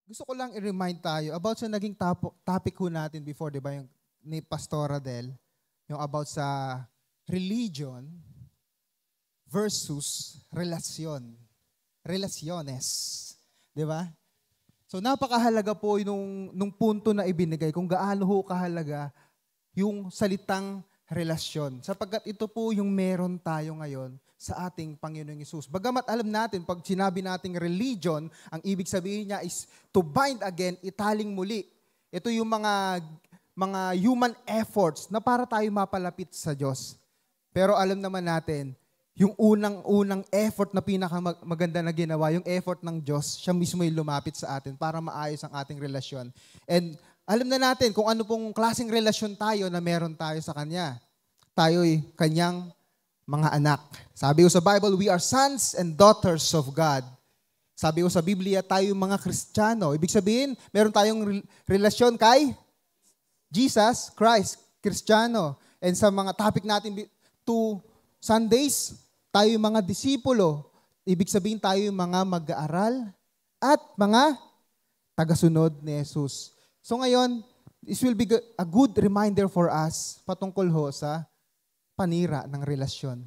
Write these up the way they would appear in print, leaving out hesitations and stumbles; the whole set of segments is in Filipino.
Gusto ko lang i-remind tayo about sa naging topic ho natin before, di ba, yung ni Pastor Adel, yung about sa religion versus relasyon. Relaciones. Di ba? So napakahalaga po nung punto na ibinigay, kung gaano ho kahalaga yung salitang relasyon. Sapagkat ito po yung meron tayo ngayon sa ating Panginoong Hesus. Bagamat alam natin, pag sinabi nating religion, ang ibig sabihin niya is to bind again, italing muli. Ito yung mga human efforts na para tayo mapalapit sa Diyos. Pero alam naman natin, yung unang effort na pinakamaganda na ginawa, yung effort ng Diyos, siya mismo yung lumapit sa atin para maayos ang ating relasyon. And alam na natin kung ano pong klaseng relasyon tayo na meron tayo sa Kanya. Tayo'y Kanyang mga anak. Sabi ko sa Bible, we are sons and daughters of God. Sabi ko sa Biblia, tayo mga Kristiyano. Ibig sabihin, meron tayong relasyon kay Jesus Christ, Kristiyano. And sa mga topic natin 2 Sundays, tayo yung mga disipulo. Ibig sabihin tayo yung mga mag-aaral at mga tagasunod ni Jesus. So ngayon, this will be a good reminder for us patungkol ho sa panira ng relasyon.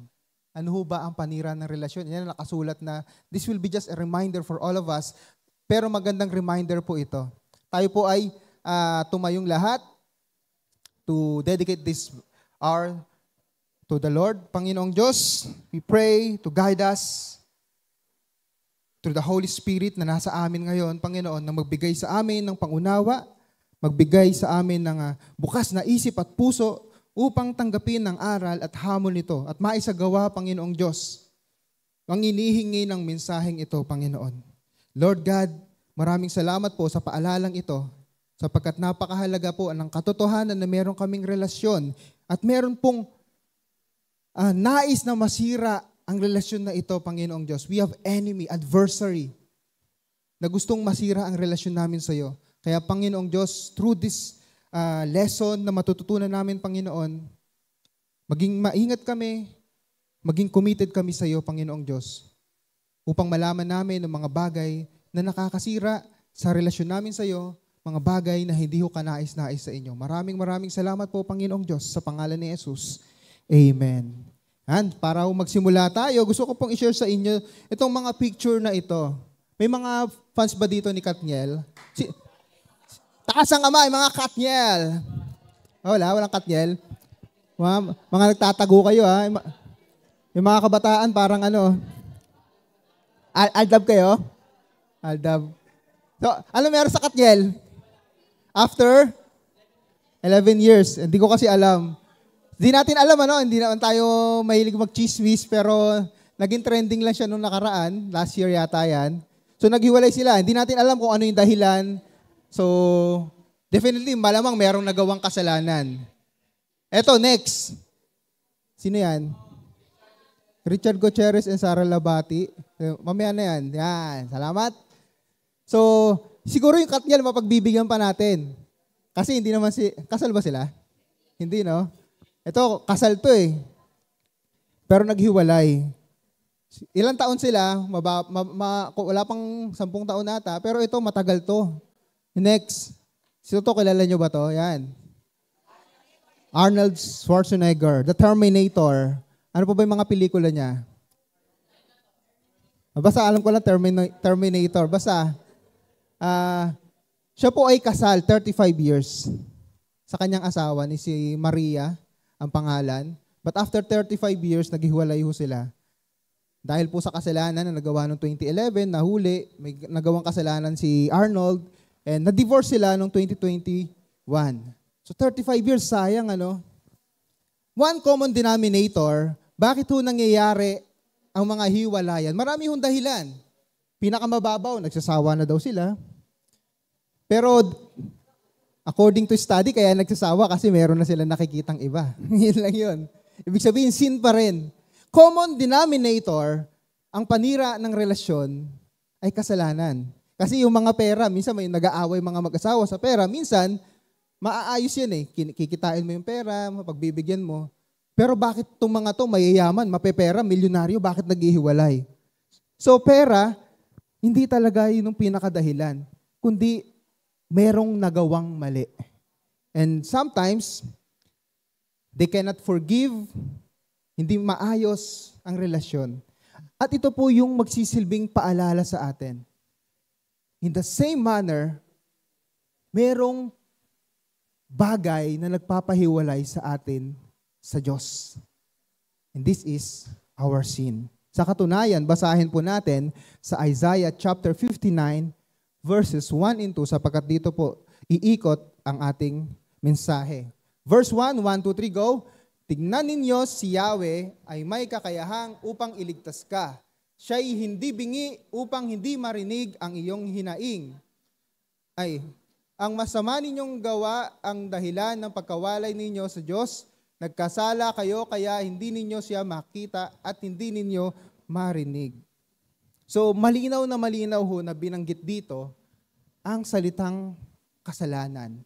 Ano ho ba ang panira ng relasyon? Yan nakasulat na this will be just a reminder for all of us. Pero magandang reminder po ito. Tayo po ay tumayong lahat to dedicate this hour to the Lord. Panginoong Diyos, we pray to guide us through the Holy Spirit na nasa amin ngayon, Panginoon, na magbigay sa amin ng pangunawa, magbigay sa amin ng bukas na isip at puso upang tanggapin ang aral at hamon nito at maisagawa, Panginoong Diyos, ang inihingi ng mensaheng ito, Panginoon. Lord God, maraming salamat po sa paalalang ito sapagkat napakahalaga po ng katotohanan na meron kaming relasyon at meron pong nais na masira ang relasyon na ito, Panginoong Diyos. We have enemy, adversary, na gustong masira ang relasyon namin sa iyo. Kaya, Panginoong Diyos, through this lesson na matututunan namin, Panginoon, maging maingat kami, maging committed kami sa iyo, Panginoong Diyos, upang malaman namin ang mga bagay na nakakasira sa relasyon namin sa iyo, mga bagay na hindi ho kanais-nais sa inyo. Maraming salamat po, Panginoong Diyos, sa pangalan ni Jesus. Amen. And para magsimula tayo, gusto ko pong i-share sa inyo itong mga picture na ito. May mga fans ba dito ni Katniel? Taas ang kamay, mga Katniel. Walang Katniel. Mga nagtatago kayo, ha? Yung mga kabataan, parang Aldab kayo? Aldab. So, meron sa Katniel? After 11 years. Hindi ko kasi alam. Hindi natin alam, hindi naman tayo mahilig mag-chismis, pero naging trending lang siya nung nakaraan. Last year yata yan. So, naghiwalay sila. Hindi natin alam kung ano yung dahilan. So, definitely, malamang merong nagawang kasalanan. Eto, next. Sino yan? Richard Gutierrez and Sara Labati. Mamaya na yan. Yan. Salamat. So, siguro yung Katniel mapagbibigyan pa natin. Kasi hindi naman kasal ba sila? Hindi, no? Ito, kasal to eh. Pero naghiwalay. Ilang taon sila? Wala pang 10 taon nata. Pero ito, matagal to. Next. Sino to? Kilala nyo ba to? Yan. Arnold Schwarzenegger. The Terminator. Ano po ba yung mga pelikula niya? Basta alam ko lang Terminator. Basta, siya po ay kasal 35 years sa kanyang asawa ni si Maria ang pangalan. But after 35 years, naghiwalay ho sila. Dahil po sa kasalanan na nagawa noong 2011, nahuli, may nagawang kasalanan si Arnold, and na-divorce sila noong 2021. So 35 years, sayang One common denominator, bakit ho nangyayari ang mga hiwalayan? Marami hong dahilan. Pinakamababaw, nagsasawa na daw sila. Pero according to study, kaya nagsasawa kasi meron na sila nakikitang iba. Yun lang yun. Ibig sabihin, sin pa rin. Common denominator, ang panira ng relasyon ay kasalanan. Kasi yung mga pera, minsan may nag-aaway mga mag-asawa sa pera, minsan maaayos yan eh. Kikitain mo yung pera, mapagbibigyan mo. Pero bakit itong mga to mayayaman, mapepera, milyonaryo, bakit naghihiwalay? So pera, hindi talaga yun yung pinakadahilan. kundi merong nagawang mali. And sometimes, they cannot forgive, hindi maayos ang relasyon. At ito po yung magsisilbing paalala sa atin. In the same manner, merong bagay na nagpapahiwalay sa atin sa Diyos. And this is our sin. Sa katunayan, basahin po natin sa Isaiah chapter 59, verses 1 and 2, sapagkat dito po iikot ang ating mensahe. Verse 1, 1, 2, 3, go. Tignan ninyo si Yahweh ay may kakayahang upang iligtas ka. Siya'y hindi bingi upang hindi marinig ang iyong hinaing. Ang masama ninyong gawa ang dahilan ng pagkawalay ninyo sa Diyos. Nagkasala kayo kaya hindi ninyo siya makita at hindi ninyo marinig. So malinaw ho na binanggit dito ang salitang kasalanan.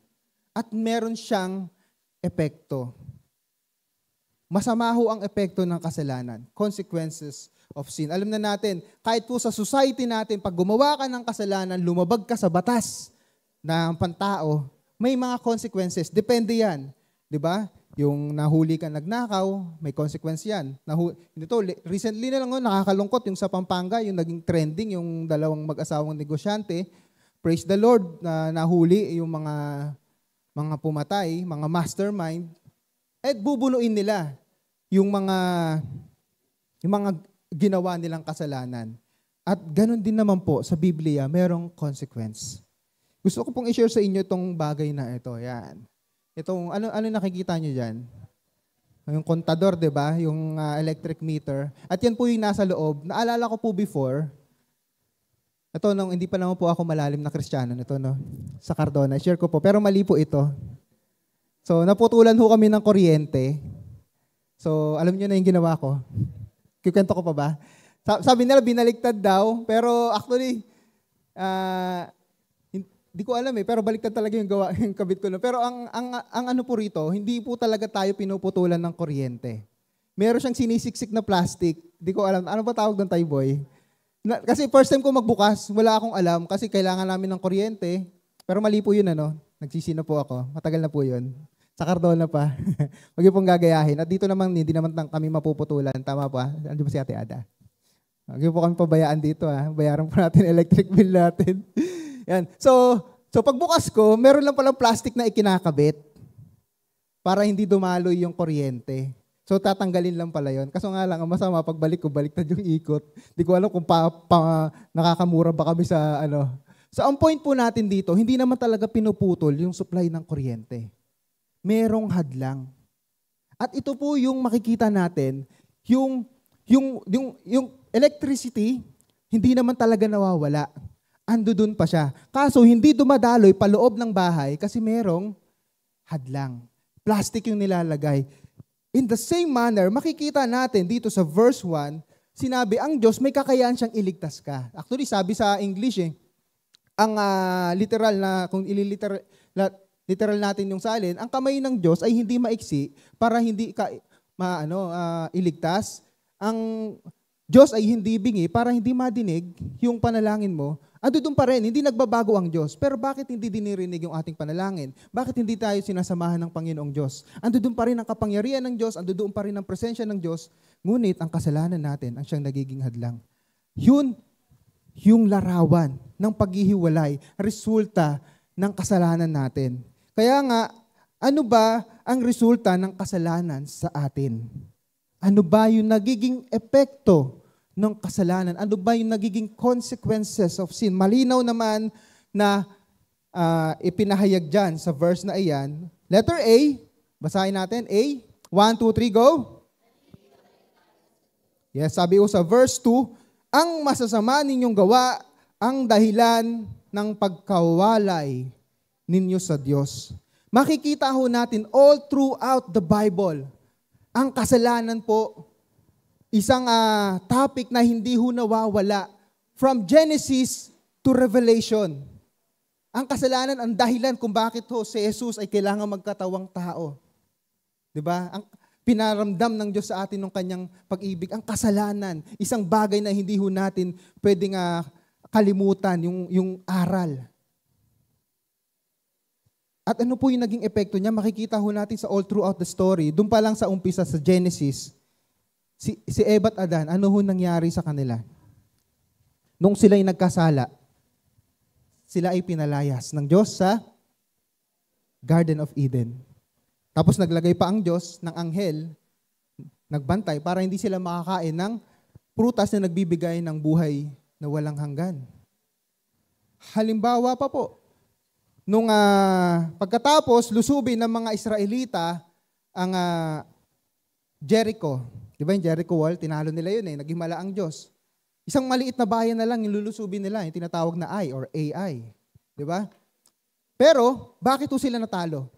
At meron siyang epekto. Masama ho ang epekto ng kasalanan. Consequences of sin. Alam na natin, kahit po sa society natin, pag gumawa ka ng kasalanan, lumabag ka sa batas ng pantao, may mga consequences. Depende yan. Diba? Yung nahuli ka nagnakaw, may consequence yan. Recently na lang, nakakalungkot yung sa Pampanga, yung naging trending, yung dalawang mag-asawang negosyante. Praise the Lord, na nahuli yung mga pumatay, mga mastermind, at bubunuin nila yung mga ginawa nilang kasalanan. At ganun din naman po sa Biblia, merong consequence. Gusto ko pong i-share sa inyo itong bagay na ito. Yan. Itong, ano nakikita nyo dyan? Yung kontador, di ba? Yung electric meter. At yan po yung nasa loob. Naalala ko po before, ito, hindi pa naman po ako malalim na Kristiyano, ito, no? Sa Cardona. Share ko po. Pero mali po ito. So, naputulan ho kami ng kuryente. So, alam nyo na yung ginawa ko. Kikwento ko pa ba? Sabi nila, binaligtad daw. Pero actually, hindi ko alam pero baliktad talaga yung kabit ko. Pero ang ano po rito, hindi po talaga tayo pinuputulan ng kuryente. Meron siyang sinisiksik na plastic. Hindi ko alam. Ano ba tawag doon, Tay Boy? Kasi first time ko magbukas, wala akong alam kasi kailangan namin ng kuryente. Pero mali po yun, Nagsisi na po ako. Matagal na po yun. Sa Cardona pa. Huwag yung pong gagayahin. At dito naman, hindi naman kami mapuputulan. Tama po, Andiyan ba si Ate Ada? Huwag yung po kami pabayaan dito, Bayaran po natin electric bill natin. Yan. So pagbukas ko, meron lang palang plastic na ikinakabit para hindi dumaloy yung kuryente. So tatanggalin lang pala yon. Kaso nga lang, ang masama, pagbalik ko, baliktad yung ikot. Di ko alam kung nakakamura ba kami sa ano. So ang point po natin dito, hindi naman talaga pinuputol yung supply ng kuryente. Merong hadlang. At ito po yung makikita natin, yung electricity, hindi naman talaga nawawala. Ando dun pa siya. Kaso hindi dumadaloy pa loob ng bahay kasi merong hadlang. Plastic yung nilalagay. In the same manner, makikita natin dito sa verse 1, sinabi, ang Diyos may kakayahan siyang iligtas ka. Actually, sabi sa English ang literal na, kung literal natin yung salin, ang kamay ng Diyos ay hindi maiksi para hindi ka iligtas. Ang Diyos ay hindi bingi para hindi madinig yung panalangin mo. Ando doon pa rin, hindi nagbabago ang Diyos. Pero bakit hindi dinirinig yung ating panalangin? Bakit hindi tayo sinasamahan ng Panginoong Diyos? Ando doon pa rin ang kapangyarihan ng Diyos, ando doon pa rin ang presensya ng Diyos. Ngunit ang kasalanan natin ang siyang nagiging hadlang. Yun yung larawan ng paghihiwalay, resulta ng kasalanan natin. Kaya nga, ano ba ang resulta ng kasalanan sa atin? Ano ba yung nagiging epekto ng kasalanan? Ano ba yung nagiging consequences of sin? Malinaw naman na ipinahayag dyan sa verse na iyan. Letter A, basahin natin. A, 1, 2, 3, go. Yes, sabi ko sa verse 2, ang masasama ninyong gawa ang dahilan ng pagkawalay ninyo sa Diyos. Makikita ho natin all throughout the Bible, ang kasalanan po, isang topic na hindi ho nawawala from Genesis to Revelation. Ang kasalanan ang dahilan kung bakit ho si Jesus ay kailangan magkatawang tao. 'Di ba? Ang pinaramdam ng Diyos sa atin ng kanyang pag-ibig, ang kasalanan, isang bagay na hindi ho natin pwedeng kalimutan yung aral. At ano po yung naging epekto niya? Makikita ho natin sa all throughout the story. Doon pa lang sa umpisa sa Genesis, si Eva at Adan, ano ho nangyari sa kanila? Nung sila'y nagkasala, sila ay pinalayas ng Diyos sa Garden of Eden. Tapos naglagay pa ang Diyos ng anghel, nagbantay para hindi sila makakain ng prutas na nagbibigay ng buhay na walang hanggan. Halimbawa pa po, nung pagkatapos lusubin ng mga Israelita ang Jericho. Di ba yung Jericho wall? Tinalo nila yun eh. Naging mala ang Diyos. Isang maliit na bayan na lang yung lulusubin nila, yung tinatawag na Ai or AI. Di ba? Pero, bakit po sila natalo?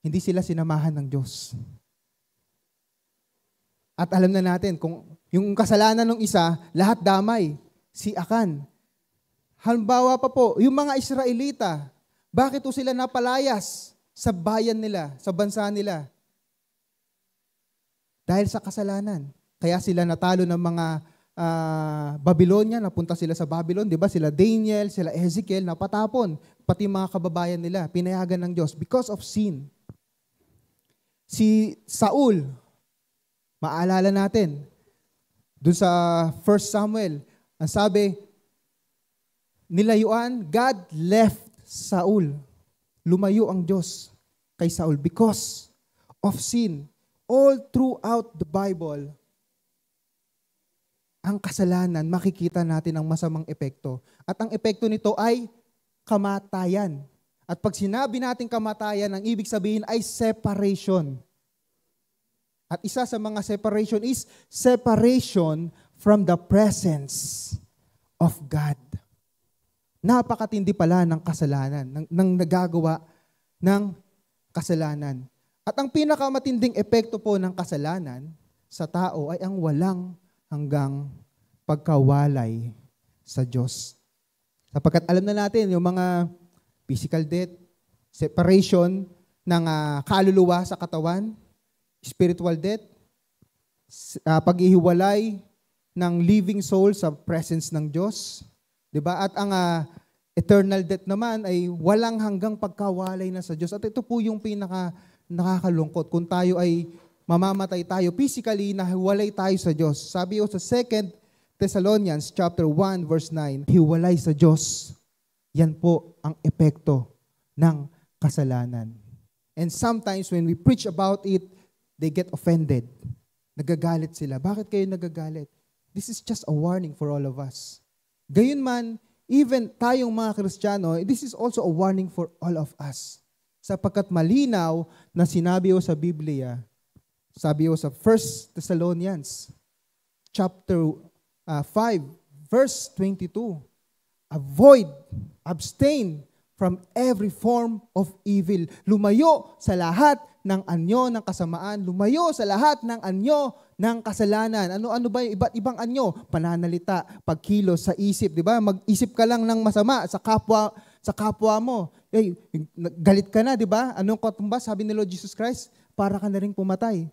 Hindi sila sinamahan ng Diyos. At alam na natin, kung yung kasalanan ng isa, lahat damay. Si Akan. Halimbawa pa po, yung mga Israelita, bakit po sila napalayas sa bayan nila, sa bansa nila? Dahil sa kasalanan. Kaya sila natalo ng mga Babylonia, napunta sila sa Babylon, di ba? Sila Daniel, sila Ezekiel, napatapon. Pati mga kababayan nila, pinayagan ng Diyos because of sin. Si Saul, maalala natin, dun sa 1 Samuel, ang sabi, nilayuan, God left Saul. Lumayo ang Diyos kay Saul because of sin. All throughout the Bible, ang kasalanan, makikita natin ang masamang epekto. At ang epekto nito ay kamatayan. At pag sinabi natin kamatayan, ang ibig sabihin ay separation. At isa sa mga separation is separation from the presence of God. Napakatindi pala ng kasalanan, ng nagagawa ng kasalanan. At ang pinakamatinding epekto po ng kasalanan sa tao ay ang walang hanggang pagkawalay sa Diyos. Sapagkat alam na natin yung mga physical death, separation ng kaluluwa sa katawan, spiritual death, paghihiwalay ng living soul sa presence ng Diyos. Diba? At ang eternal death naman ay walang hanggang pagkawalay na sa Diyos. At ito po yung nakakalungkot. Kung tayo ay mamamatay tayo, physically, nahiwalay tayo sa Diyos. Sabi o sa 2 Thessalonians chapter 1 verse 9, hiwalay sa Diyos. Yan po ang epekto ng kasalanan. And sometimes when we preach about it, they get offended. Nagagalit sila. Bakit kayo nagagalit? This is just a warning for all of us. Gayunman, even tayong mga Kristiyano, this is also a warning for all of us. Sapagkat malinaw na sinabi o sa Biblia, sabi o sa 1 Thessalonians chapter 5 verse 22, abstain from every form of evil. Lumayo sa lahat ng anyo ng kasamaan. Lumayo sa lahat ng anyo ng kasalanan. Ano ba yung iba't ibang anyo? Pananalita, pagkilos sa isip, di ba? Mag-isip ka lang ng masama sa kapwa mo. Galit ka na, di ba? Anong katumbas? Sabi ni Lord Jesus Christ, para ka na rin pumatay.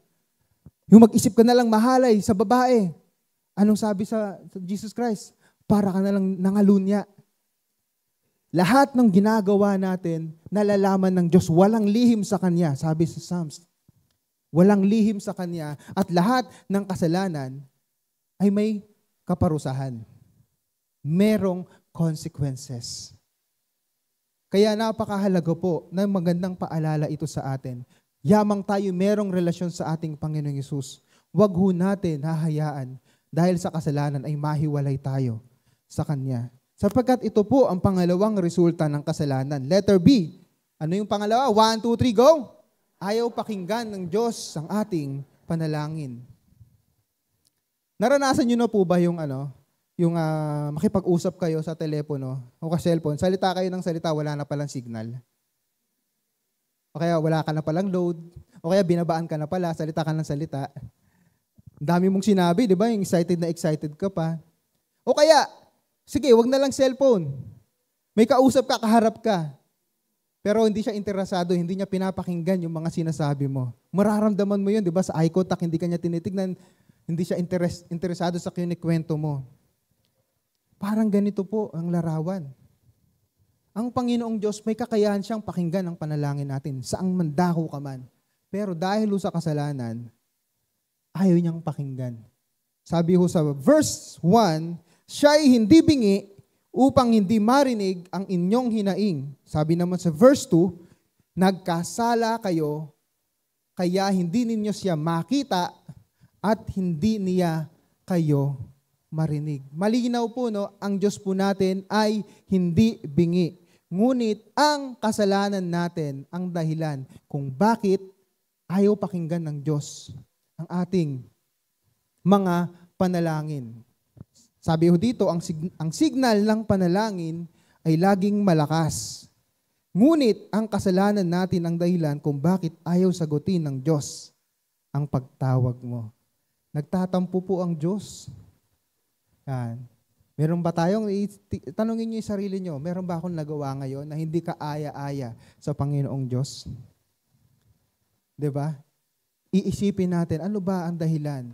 Yung mag-isip ka na lang mahalay sa babae. Anong sabi sa Jesus Christ? Para ka na lang nangalunya. Lahat ng ginagawa natin, nalalaman ng Diyos, walang lihim sa Kanya, sabi sa Psalms. Walang lihim sa Kanya at lahat ng kasalanan ay may kaparusahan. Merong consequences. Kaya napakahalaga po na magandang paalala ito sa atin. Yamang tayo merong relasyon sa ating Panginoong Hesus, wag ho natin hahayaan dahil sa kasalanan ay mahiwalay tayo sa Kanya. Sapagkat ito po ang pangalawang resulta ng kasalanan. Letter B. Ano yung pangalawa? 1, 2, 3, go! Ayaw pakinggan ng Diyos ang ating panalangin. Naranasan nyo na po ba yung makipag-usap kayo sa telepono o sa cellphone, salita kayo ng salita, wala na palang signal? O kaya wala ka na palang load, o kaya binabaan ka na pala, salita ka ng salita. Dami mong sinabi, di ba? Yung excited ka pa. O kaya, sige, wag na lang cellphone. May kausap ka, kaharap ka. Pero hindi siya interesado, hindi niya pinapakinggan yung mga sinasabi mo. Mararamdaman mo yun, di ba? Sa eye contact, hindi ka niya tinitignan, hindi siya interesado sa kinikwento mo. Parang ganito po ang larawan. Ang Panginoong Diyos may kakayahan siyang pakinggan ang panalangin natin, saang mandako ka man. Pero dahil sa kasalanan, ayaw niyang pakinggan. Sabi ho sa verse 1, siya'y hindi bingi upang hindi marinig ang inyong hinaing. Sabi naman sa verse 2, nagkasala kayo, kaya hindi ninyo siya makita at hindi niya kayo marinig. Malinaw po, no, ang Diyos po natin ay hindi bingi. Ngunit ang kasalanan natin ang dahilan kung bakit ayaw pakinggan ng Diyos ang ating mga panalangin. Sabi ho dito, ang signal ng panalangin ay laging malakas. Ngunit ang kasalanan natin ang dahilan kung bakit ayaw sagutin ng Diyos ang pagtawag mo. Nagtatampo po ang Diyos. Yan. Meron ba tayong, tanungin niyo yung sarili niyo, meron ba akong nagawa ngayon na hindi ka aya-aya sa Panginoong Diyos? Diba? Iisipin natin, ano ba ang dahilan?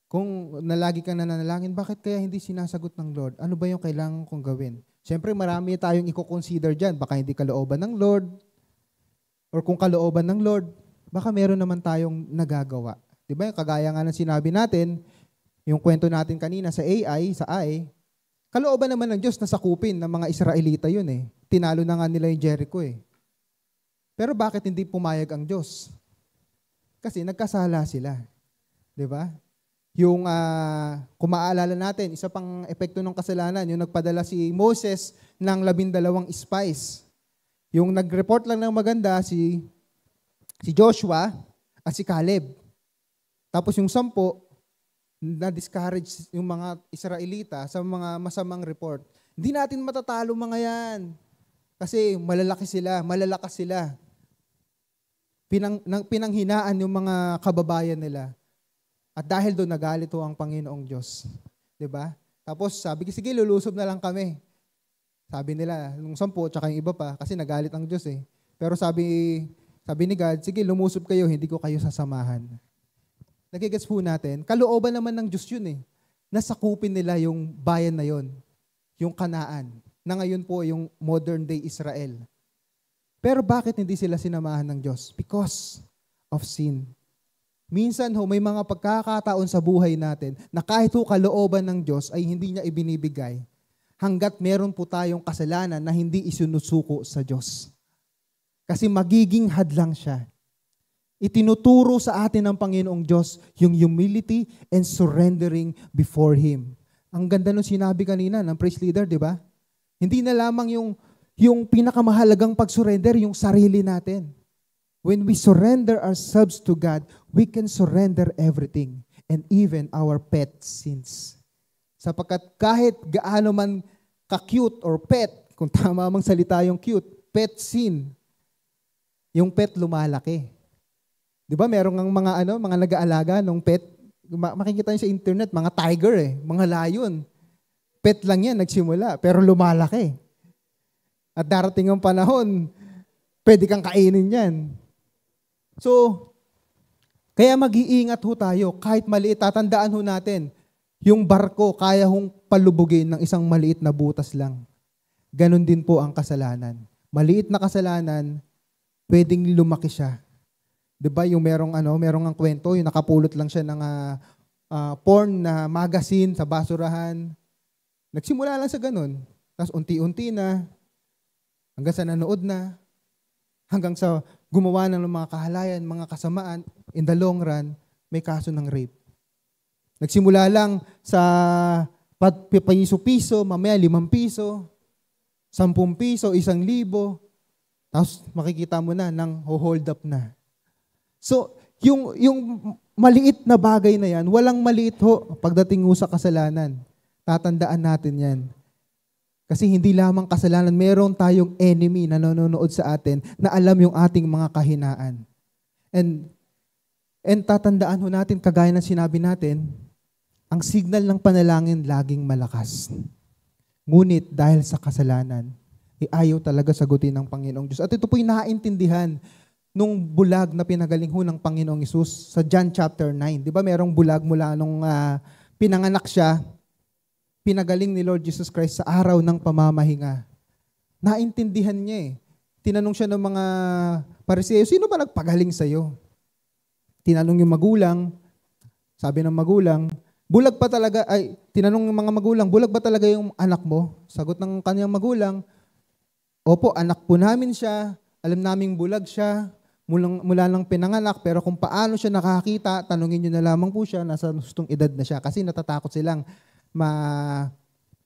Kung nalagi kang nananalangin, bakit kaya hindi sinasagot ng Lord? Ano ba yung kailangan kong gawin? Siyempre, marami tayong i-consider dyan. Baka hindi kalooban ng Lord. Or kung kalooban ng Lord, baka meron naman tayong nagagawa. Diba? Kagaya nga ng sinabi natin, yung kwento natin kanina sa AI, kalooban naman ng Diyos na sakupin ng mga Israelita yun eh. Tinalo na nga nila yung Jericho eh. Pero bakit hindi pumayag ang Diyos? Kasi nagkasala sila. Diba? Yung, kung maaalala natin, isa pang epekto ng kasalanan, yung nagpadala si Moses ng 12 spies. Yung nag-report lang ng maganda si Joshua at si Caleb. Tapos yung 10, na-discourage yung mga Israelita sa mga masamang report. Hindi natin matatalo mga yan. Kasi malalaki sila, malalakas sila. Pinanghinaan yung mga kababayan nila. At dahil doon nagalit ho ang Panginoong Diyos. 'Di ba? Tapos sabi ko, sige, lulusob na lang kami. Sabi nila, nung 10, tsaka yung iba pa, kasi nagalit ang Diyos eh. Pero sabi ni God, sige, lumusob kayo, hindi ko kayo sasamahan. Nagigets po natin, kalooban naman ng Diyos yun eh. Nasakupin nila yung bayan na yun, yung Kanaan, na ngayon po yung modern day Israel. Pero bakit hindi sila sinamahan ng Diyos? Because of sin. Minsan ho, may mga pagkakataon sa buhay natin na kahit ho kalooban ng Diyos ay hindi niya ibinibigay hanggat meron po tayong kasalanan na hindi isinusuko sa Diyos. Kasi magiging hadlang siya. Itinuturo sa atin ng Panginoong Diyos yung humility and surrendering before Him. Ang ganda nung sinabi kanina ng praise leader, di ba? Hindi na lamang yung pinakamahalagang pag-surrender, yung sarili natin. When we surrender ourselves to God, we can surrender everything and even our pet sins. Sapagkat kahit gaano man ka-cute or pet, kung tama mang salita yung cute, pet sin, yung pet lumalaki. Di ba merong mga nag-aalaga ng pet, makikita niyo sa internet, mga tiger mga lion. Pet lang yan, nagsimula, pero lumalaki. At darating ang panahon, pwede kang kainin yan. So, kaya mag-iingat ho tayo, kahit maliit, tatandaan ho natin, yung barko, kaya hong palubugin ng isang maliit na butas lang. Ganon din po ang kasalanan. Maliit na kasalanan, pwedeng lumaki siya. Diba yung merong ang kwento, yung nakapulot lang siya ng porn na magazine sa basurahan. Nagsimula lang sa ganun. Tapos unti-unti na, hanggang sa nanood na, hanggang sa gumawa ng mga kahalayan, mga kasamaan, in the long run, may kaso ng rape. Nagsimula lang sa piso-piso, mamaya 5 piso, 10 piso, 1,000. Tapos makikita mo na nang hold up na. So, yung maliit na bagay na yan, walang maliit ho pagdating sa kasalanan. Tatandaan natin yan. Kasi hindi lamang kasalanan, meron tayong enemy na nanonood sa atin na alam yung ating mga kahinaan. And tatandaan ho natin, kagaya ng sinabi natin, ang signal ng panalangin laging malakas. Ngunit dahil sa kasalanan, ayaw talaga sagutin ng Panginoong Diyos. At ito po'y naiintindihan nung bulag na pinagaling ho ng Panginoong Hesus sa John chapter 9. Di ba merong bulag mula nung pinanganak siya, pinagaling ni Lord Jesus Christ sa araw ng pamamahinga. naintindihan niya eh. Tinanong siya ng mga Pariseo, sino ba nagpagaling sa'yo? Tinanong yung magulang, sabi ng magulang, bulag pa talaga, tinanong ng mga magulang, bulag ba talaga yung anak mo? Sagot ng kanyang magulang, opo, anak po namin siya, alam naming bulag siya, mula lang pinanganak, pero kung paano siya nakakita, tanungin nyo na lamang po siya, nasa gustong edad na siya, kasi natatakot silang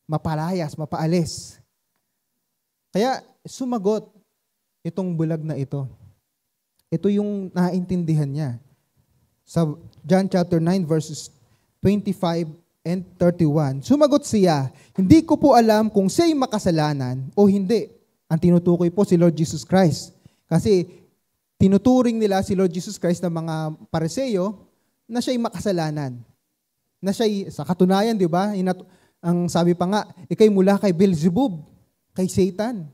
mapalayas, mapaalis. Kaya sumagot itong bulag na ito. Ito yung naintindihan niya. Sa John chapter 9 verses 25 and 31, sumagot siya, hindi ko po alam kung siya'y makasalanan o hindi. Ang tinutukoy po si Lord Jesus Christ. Kasi tinuturing nila si Lord Jesus Christ ng mga Pariseo na siya'y makasalanan. Na siya'y, sa katunayan, di ba? Ang sabi pa nga, ikay mula kay Beelzebub, kay Satan.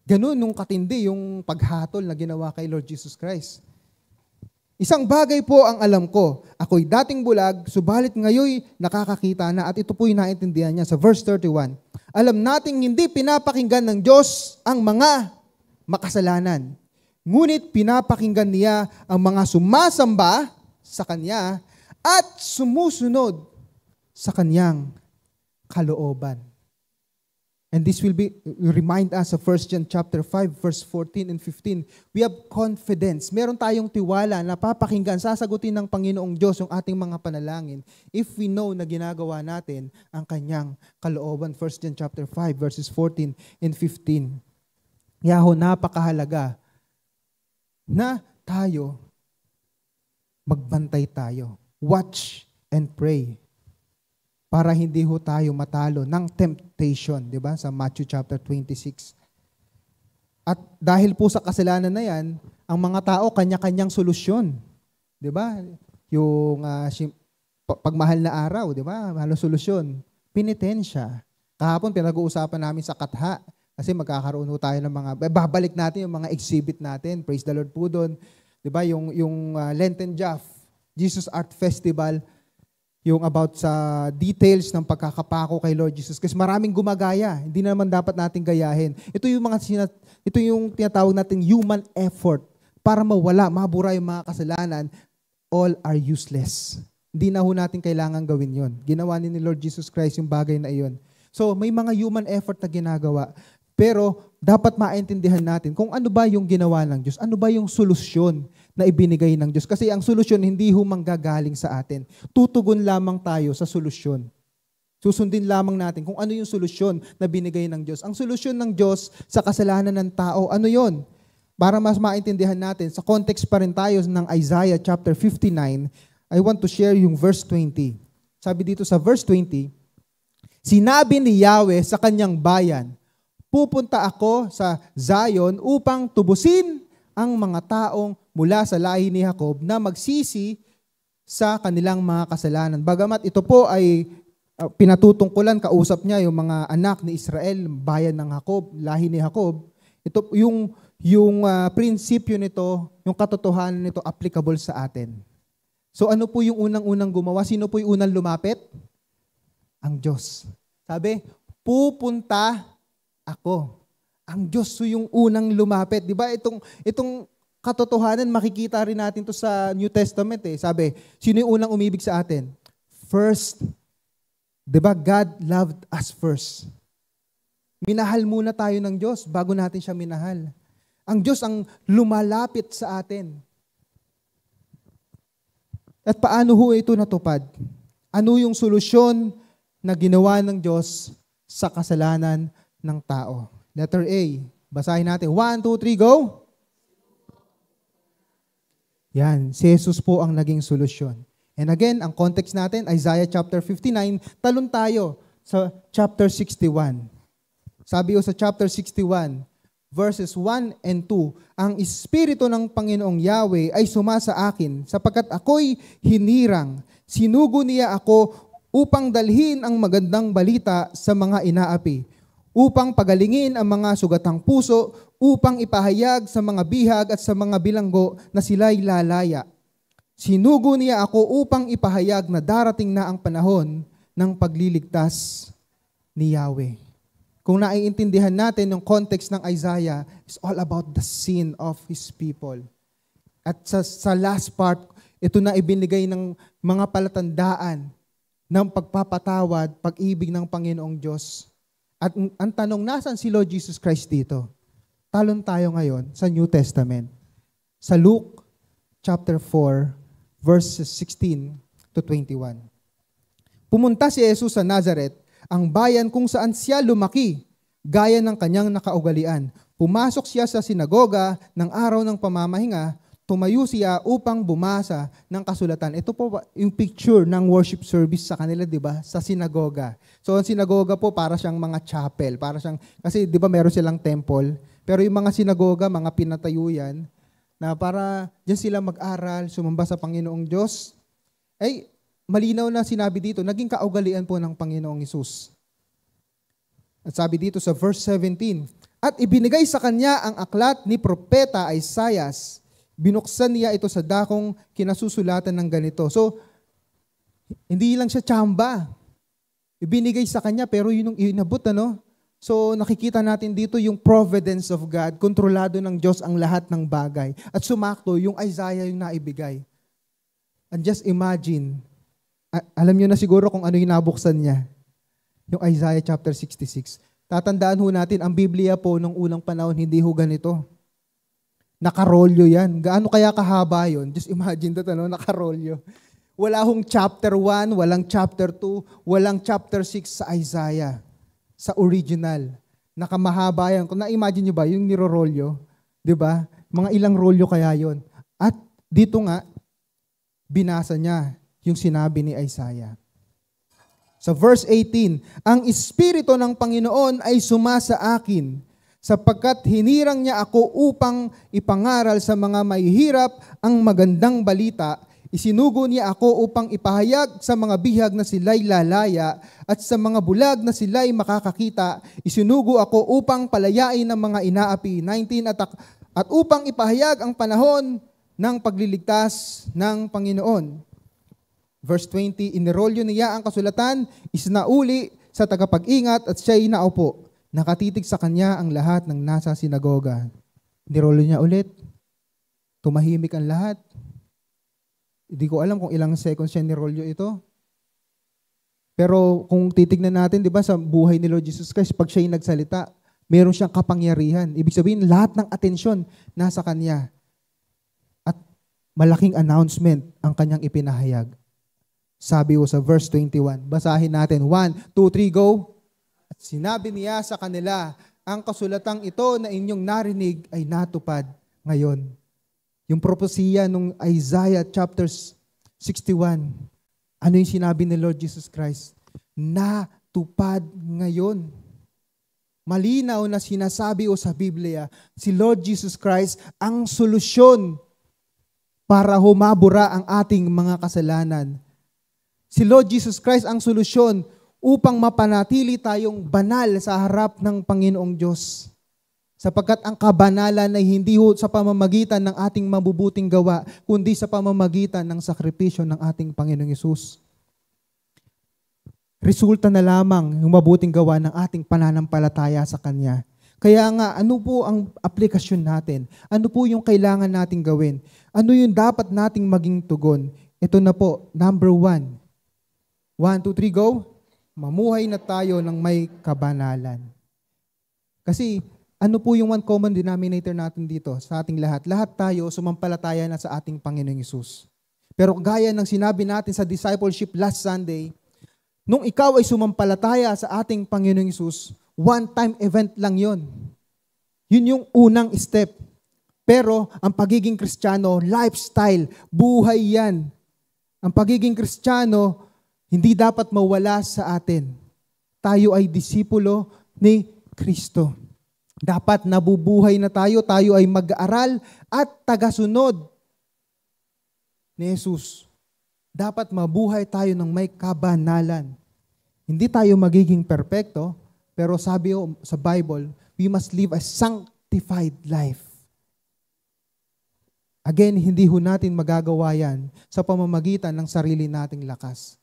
Ganun nung katindi yung paghatol na ginawa kay Lord Jesus Christ. Isang bagay po ang alam ko. Ako'y dating bulag, subalit ngayon nakakakita na at ito po'y naintindihan niya sa verse 31. Alam nating hindi pinapakinggan ng Diyos ang mga makasalanan. Ngunit pinapakinggan niya ang mga sumasamba sa Kanya at sumusunod sa Kanyang kalooban. And this will remind us of 1 John chapter 5, verse 14 and 15. We have confidence. Meron tayong tiwala na papakinggan, sasagutin ng Panginoong Diyos yung ating mga panalangin if we know na ginagawa natin ang Kanyang kalooban. 1 John chapter 5, verses 14 and 15. Yaho, napakahalaga na tayo, magbantay tayo. Watch and pray. Para hindi ho tayo matalo ng temptation, di ba? Sa Matthew chapter 26. At dahil po sa kasalanan na yan, ang mga tao kanya-kanyang solusyon. Di ba? Yung pagmahal na araw, di ba? Mahal na solusyon. Penitensya. Kahapon pinag-uusapan namin sa Katha kasi magkakaroon ho tayo ng mga, babalik natin yung mga exhibit natin. Praise the Lord po doon. Di ba? Yung Lenten Jaff, Jesus Art Festival, yung about sa details ng pagkakapako kay Lord Jesus. Kasi maraming gumagaya. Hindi naman dapat natin gayahin. Ito yung tinatawag natin human effort para mawala, mabura yung mga kasalanan. All are useless. Hindi na ho natin kailangan gawin yon. Ginawa ni Lord Jesus Christ yung bagay na iyon. So may mga human effort na ginagawa. Pero dapat maintindihan natin kung ano ba yung ginawa ng Diyos. Ano ba yung solusyon na ibinigay ng Diyos. Kasi ang solusyon hindi manggagaling sa atin. Tutugon lamang tayo sa solusyon. Susundin lamang natin kung ano yung solusyon na binigay ng Diyos. Ang solusyon ng Diyos sa kasalanan ng tao, ano yon? Para mas maintindihan natin, sa context pa rin tayo ng Isaiah chapter 59, I want to share yung verse 20. Sabi dito sa verse 20, sinabi ni Yahweh sa kanyang bayan, pupunta ako sa Zion upang tubusin ang mga taong mula sa lahi ni Jacob na magsisi sa kanilang mga kasalanan. Bagamat ito po ay pinatutungkulan, kausap niya yung mga anak ni Israel, bayan ng Jacob, lahi ni Jacob. Ito yung prinsipyo nito, yung katotohanan nito applicable sa atin. So ano po yung unang-unang gumawa? Sino po yung unang lumapit? Ang Diyos. Sabi, pupunta ako. Ang Diyos yung unang lumapit. Di ba itong katotohanan, makikita rin natin to sa New Testament eh. Sabi, sino yung unang umibig sa atin? First. Di ba? God loved us first. Minahal muna tayo ng Diyos bago natin siya minahal. Ang Diyos ang lumalapit sa atin. At paano ho ito natupad? Ano yung solusyon na ginawa ng Diyos sa kasalanan ng tao? Letter A. Basahin natin. 1, 2, 3, go! Yan. Si Jesus po ang naging solusyon. And again, ang context natin, Isaiah chapter 59, talon tayo sa chapter 61. Sabi o sa chapter 61, verses 1 and 2, ang Espiritu ng Panginoong Yahweh ay sumasa akin, sapagkat ako'y hinirang. Sinugo niya ako upang dalhin ang magandang balita sa mga inaapi, upang pagalingin ang mga sugatang puso, upang ipahayag sa mga bihag at sa mga bilanggo na sila'y lalaya. Sinugo niya ako upang ipahayag na darating na ang panahon ng pagliligtas ni Yahweh. kung naiintindihan natin yung context ng Isaiah, is all about the sin of His people. At sa last part, ito na ibinigay ng mga palatandaan ng pagpapatawad, pag-ibig ng Panginoong Diyos. At ang tanong, nasan si Lord Jesus Christ dito? Talon tayo ngayon sa New Testament. Sa Luke chapter 4, verses 16 to 21. Pumunta si Jesus sa Nazareth, ang bayan kung saan siya lumaki, gaya ng kanyang nakaugalian. Pumasok siya sa sinagoga ng araw ng pamamahinga, tumayo siya upang bumasa ng kasulatan. Ito po yung picture ng worship service sa kanila, di ba? Sa sinagoga. So, ang sinagoga po para siyang mga chapel. Kasi di ba meron silang temple, pero yung mga sinagoga, mga pinatayo yan, na para diyan sila mag-aral, sumamba sa Panginoong Diyos. Ay, malinaw na sinabi dito, naging kaugalian po ng Panginoong Hesus. At sabi dito sa verse 17, at ibinigay sa kanya ang aklat ni Propeta Isaias. Binuksan niya ito sa dakong kinasusulatan ng ganito. So, hindi lang siya tsamba. Ibinigay sa kanya, pero yun yung inabot, ano? So, nakikita natin dito yung providence of God. Kontrolado ng Diyos ang lahat ng bagay. At sumakto, yung Isaiah yung naibigay. And just imagine, alam nyo na siguro kung ano yung nabuksan niya. Yung Isaiah chapter 66. Tatandaan ho natin, ang Biblia po nung unang panahon, hindi ho ganito. Nakarolyo yan. Gaano kaya kahaba yun? Just imagine that, ano? Nakarolyo. Wala hong chapter 1, walang chapter 2, walang chapter 6 sa Isaiah. Sa original. Nakamahaba yan. Kung na-imagine nyo ba, yung nirorolyo, di ba? Mga ilang rolyo kaya yon. At dito nga, binasa niya yung sinabi ni Isaiah. Sa verse 18, ang Espiritu ng Panginoon ay sumasa akin, sapagkat hinirang niya ako upang ipangaral sa mga mahihirap ang magandang balita. Isinugo niya ako upang ipahayag sa mga bihag na sila'y lalaya at sa mga bulag na sila'y makakakita. Isinugo ako upang palayain ng mga inaapi. 19, at upang ipahayag ang panahon ng pagliligtas ng Panginoon. Verse 20, inirolyo niya ang kasulatan, isinauli sa tagapag-ingat at siya'y naupo. Nakatitig sa kanya ang lahat ng nasa sinagoga. Inirolyo niya ulit. Tumahimik ang lahat. Hindi ko alam kung ilang seconds siya nirolyo ito. Pero kung titignan natin, di ba, sa buhay ni Lord Jesus Christ, pag siya'y nagsalita, meron siyang kapangyarihan. Ibig sabihin, lahat ng atensyon nasa kanya. At malaking announcement ang kanyang ipinahayag. Sabi ko sa verse 21, basahin natin. 1, 2, 3, go. At sinabi niya sa kanila, ang kasulatang ito na inyong narinig ay natupad ngayon. Yung propesiya nung Isaiah chapter 61, ano yung sinabi ni Lord Jesus Christ? Natupad ngayon. Malinaw na sinasabi o sa Biblia, si Lord Jesus Christ ang solusyon para humabura ang ating mga kasalanan. Si Lord Jesus Christ ang solusyon upang mapanatili tayong banal sa harap ng Panginoong Diyos. Sapagkat ang kabanalan ay hindi sa pamamagitan ng ating mabubuting gawa, kundi sa pamamagitan ng sakripisyo ng ating Panginoong Hesus. Resulta na lamang yung mabuting gawa ng ating pananampalataya sa Kanya. Kaya nga, ano po ang aplikasyon natin? Ano po yung kailangan nating gawin? Ano yung dapat nating maging tugon? Ito na po, number 1. 1, 2, 3, go. Mamuhay na tayo ng may kabanalan. Kasi ano po yung one common denominator natin dito sa ating lahat? Lahat tayo sumampalataya na sa ating Panginoong Hesus. Pero gaya ng sinabi natin sa discipleship last Sunday, nung ikaw ay sumampalataya sa ating Panginoong Hesus, one-time event lang yon. Yun yung unang step. Pero ang pagiging Kristiyano, lifestyle, buhay yan. Ang pagiging Kristiyano, hindi dapat mawala sa atin. Tayo ay disipulo ni Kristo. Dapat nabubuhay na tayo ay mag-aaral at tagasunod ni Jesus. Dapat mabuhay tayo ng may kabanalan. Hindi tayo magiging perpekto, pero sabi sa Bible, we must live a sanctified life. Again, hindi ho natin magagawa yan sa pamamagitan ng sarili nating lakas.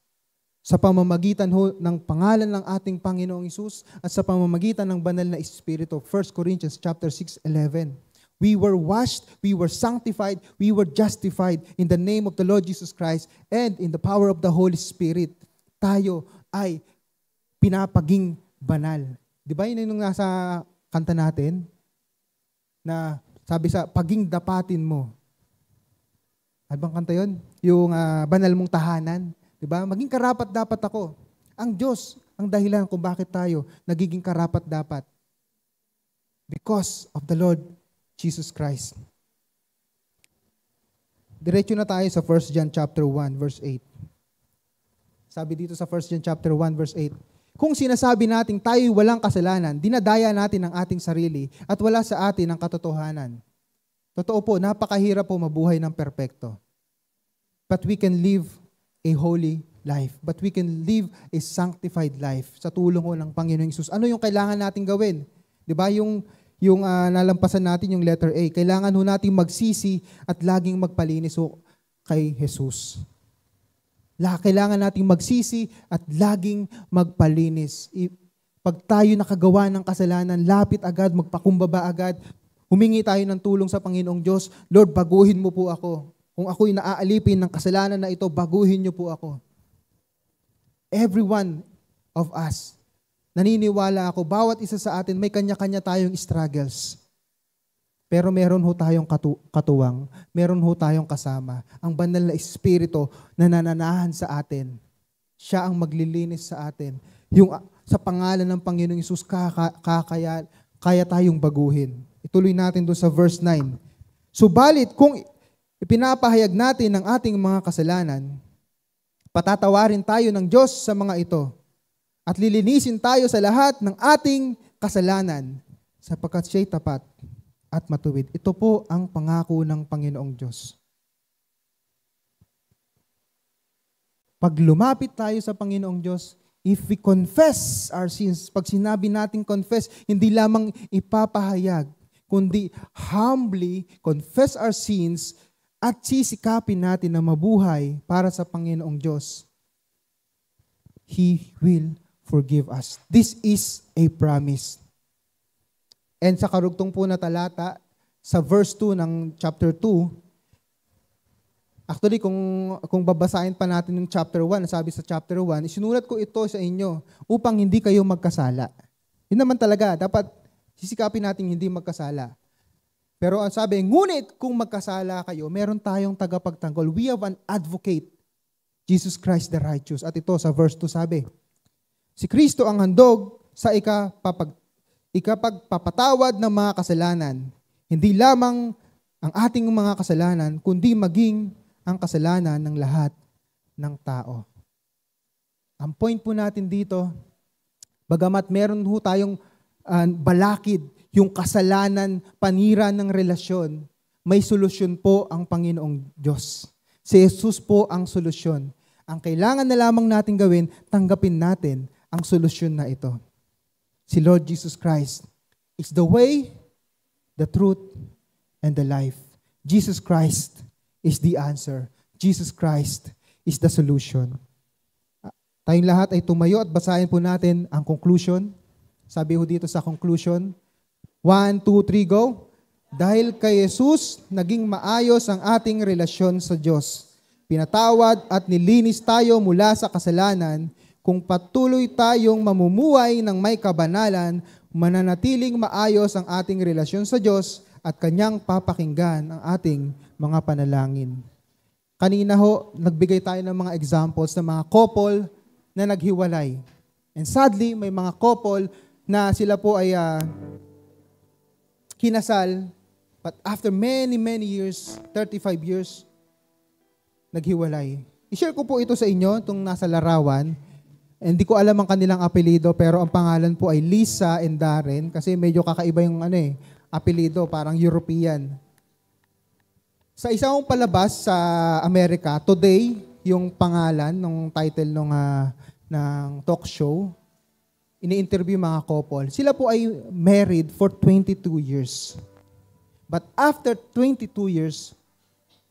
sa pamamagitan ng pangalan ng ating Panginoong Hesus at sa pamamagitan ng banal na Espiritu. 1 Corinthians chapter 6:11. We were washed, we were sanctified, we were justified in the name of the Lord Jesus Christ and in the power of the Holy Spirit. Tayo ay pinapaging banal. Di ba yun yung nasa kanta natin? Na sabi sa, paging dapatin mo. Ano bang kanta yun? Yung banal mong tahanan. Di ba? Maging karapat dapat ako. Ang Diyos, ang dahilan kung bakit tayo nagiging karapat dapat. Because of the Lord Jesus Christ. Diretso na tayo sa 1 John chapter 1 verse 8. Sabi dito sa 1 John chapter 1 verse 8, kung sinasabi nating tayo'y walang kasalanan, dinadaya natin ang ating sarili at wala sa atin ang katotohanan. Totoo po, napakahirap po mabuhay ng perpekto. But we can live a holy life. But we can live a sanctified life sa tulong ko ng Panginoong Hesus. Ano yung kailangan natin gawin? 'Di ba? Yung nalampasan natin yung letter A. Kailangan ho natin magsisi at laging magpalinis ho kay Jesus. Kailangan nating magsisi at laging magpalinis. Pag tayo nakagawa ng kasalanan, lapit agad, magpakumbaba agad, humingi tayo ng tulong sa Panginoong Diyos. Lord, baguhin mo po ako. Kung ako'y naaalipin ng kasalanan na ito, baguhin niyo po ako. Every one of us, naniniwala ako, bawat isa sa atin, may kanya-kanya tayong struggles. Pero meron ho tayong katuwang, meron ho tayong kasama. Ang banal na Espiritu na nananahan sa atin. Siya ang maglilinis sa atin. Yung sa pangalan ng Panginoong Hesus, kaya tayong baguhin. Ituloy natin doon sa verse 9. Subalit, kung ipinapahayag natin ang ating mga kasalanan, patatawarin tayo ng Diyos sa mga ito at lilinisin tayo sa lahat ng ating kasalanan sapagkat siya'y tapat at matuwid. Ito po ang pangako ng Panginoong Diyos. Pag lumapit tayo sa Panginoong Diyos, if we confess our sins, pag sinabi natin confess, hindi lamang ipapahayag, kundi humbly confess our sins at sisikapin natin na mabuhay para sa Panginoong Diyos, He will forgive us. This is a promise. And sa karugtong po na talata, sa verse 2 ng chapter 2, actually kung babasahin pa natin yung chapter 1, sabi sa chapter 1, isinulat ko ito sa inyo upang hindi kayo magkasala. Yun naman talaga, dapat sisikapin natin hindi magkasala. Pero ang sabi, ngunit kung magkasala kayo, meron tayong tagapagtanggol. We have an advocate, Jesus Christ the righteous. At ito sa verse 2 sabi, si Kristo ang handog sa ikapagpapatawad ng mga kasalanan. Hindi lamang ang ating mga kasalanan, kundi maging ang kasalanan ng lahat ng tao. Ang point po natin dito, bagamat meron ho tayong balakid, yung kasalanan, panira ng relasyon, may solusyon po ang Panginoong Diyos. Si Jesus po ang solusyon. Ang kailangan na lamang natin gawin, tanggapin natin ang solusyon na ito. Si Lord Jesus Christ is the way, the truth, and the life. Jesus Christ is the answer. Jesus Christ is the solution. Tayong lahat ay tumayo at basahin po natin ang conclusion. Sabi ho dito sa conclusion, 1, 2, 3, go. Dahil kay Jesus, naging maayos ang ating relasyon sa Diyos. Pinatawad at nilinis tayo mula sa kasalanan. Kung patuloy tayong mamumuhay ng may kabanalan, mananatiling maayos ang ating relasyon sa Diyos at Kanyang papakinggan ang ating mga panalangin. Kanina ho, nagbigay tayo ng mga examples ng mga couple na naghiwalay. And sadly, may mga couple na sila po ay kinasal, but after many years, 35 years, naghiwalay. I-share ko po ito sa inyo, itong nasa larawan. Hindi ko alam ang kanilang apelido, pero ang pangalan po ay Lisa and Darren, kasi medyo kakaiba yung apelido, parang European. Sa isang palabas sa Amerika, Today, yung pangalan, ng title ng talk show, ini-interview mga couple. Sila po ay married for 22 years. But after 22 years,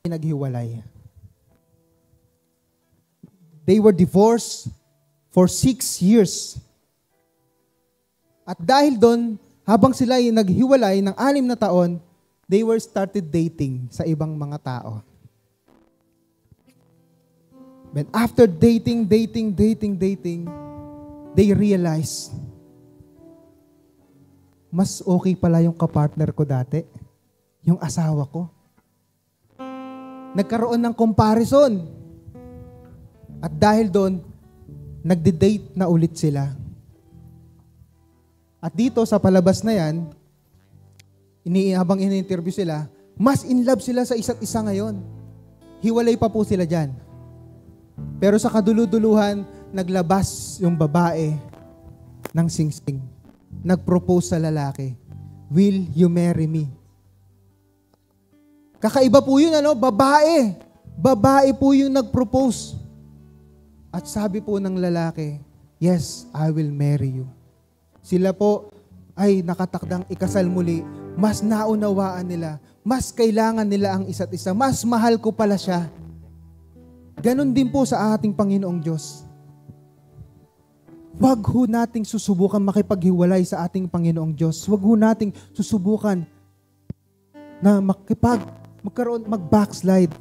naghiwalay. They were divorced for 6 years. At dahil doon, habang sila ay naghiwalay ng 6 na taon, they were started dating sa ibang mga tao. But after dating, they realized, mas okay pala yung kapartner ko dati, yung asawa ko. Nagkaroon ng comparison. At dahil doon, nagde-date na ulit sila. At dito sa palabas na yan, habang ini-interview sila, mas in love sila sa isa't isa ngayon. Hiwalay pa po sila dyan. Pero sa kaduluduluhan, naglabas yung babae ng singsing. Nag-propose sa lalaki, "Will you marry me?" Kakaiba po yun, babae. Babae po yung nag-propose. At sabi po ng lalaki, "Yes, I will marry you." Sila po ay nakatakdang ikasal muli. Mas naunawaan nila. Mas kailangan nila ang isa't isa. Mas mahal ko pala siya. Ganon din po sa ating Panginoong Diyos. Huwag ho nating susubukan makipaghiwalay sa ating Panginoong Diyos. Huwag ho nating susubukan na mag-backslide.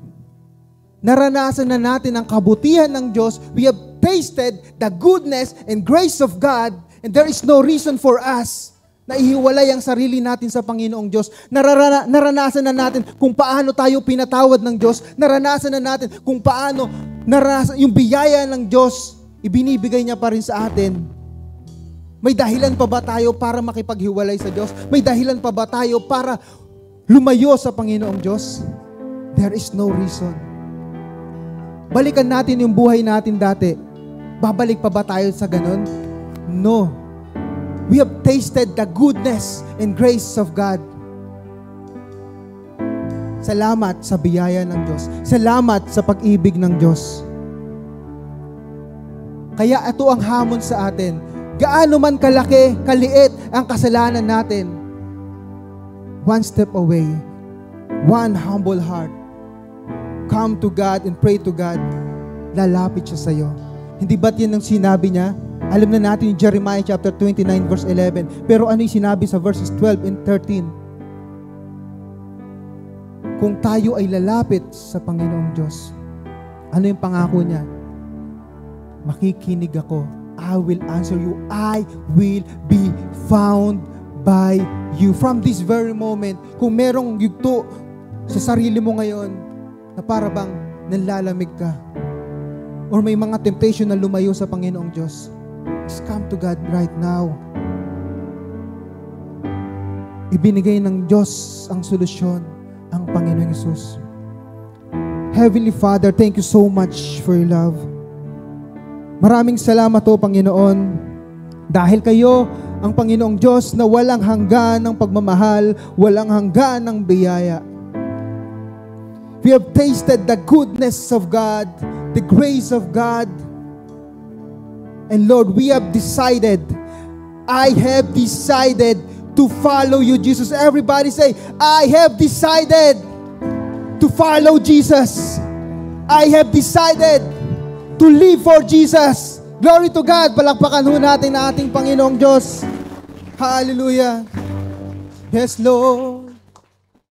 Naranasan na natin ang kabutihan ng Diyos. We have tasted the goodness and grace of God, and there is no reason for us na ihiwalay ang sarili natin sa Panginoong Diyos. Naranasan na natin kung paano tayo pinatawad ng Diyos. Naranasan na natin kung paano yung biyaya ng Diyos, ibinibigay niya pa rin sa atin. May dahilan pa ba tayo para makipaghiwalay sa Diyos? May dahilan pa ba tayo para lumayo sa Panginoong Diyos? There is no reason. Balikan natin yung buhay natin dati. Babalik pa ba tayo sa ganun? No. We have tasted the goodness and grace of God. Salamat sa biyaya ng Diyos. Salamat sa pag-ibig ng Diyos. Kaya ito ang hamon sa atin. Gaano man kalaki, kaliit ang kasalanan natin, one step away, one humble heart, come to God and pray to God, lalapit siya sa iyo. Hindi ba't yan ang sinabi niya? Alam na natin yung Jeremiah chapter 29 verse 11. Pero ano yung sinabi sa verses 12 and 13? Kung tayo ay lalapit sa Panginoong Diyos, ano yung pangako niya? Makikinig ako. I will answer you. I will be found by you. From this very moment, kung merong yugto sa sarili mo ngayon na para bang nanlalamig ka, or may mga temptation na lumayo sa Panginoong Diyos, just come to God right now. Ibinigay ng Diyos ang solusyon, ang Panginoong Hesus. Heavenly Father, thank you so much for your love. Maraming salamat o Panginoon, dahil kayo ang Panginoong Diyos na walang hanggan ng pagmamahal, walang hanggan ng biyaya. We have tasted the goodness of God, the grace of God. And Lord, we have decided, I have decided to follow you, Jesus. Everybody say, I have decided to follow Jesus. I have decided to live for Jesus. Glory to God. Palakpakan ho natin na ating Panginoong Diyos. Hallelujah. Yes, Lord.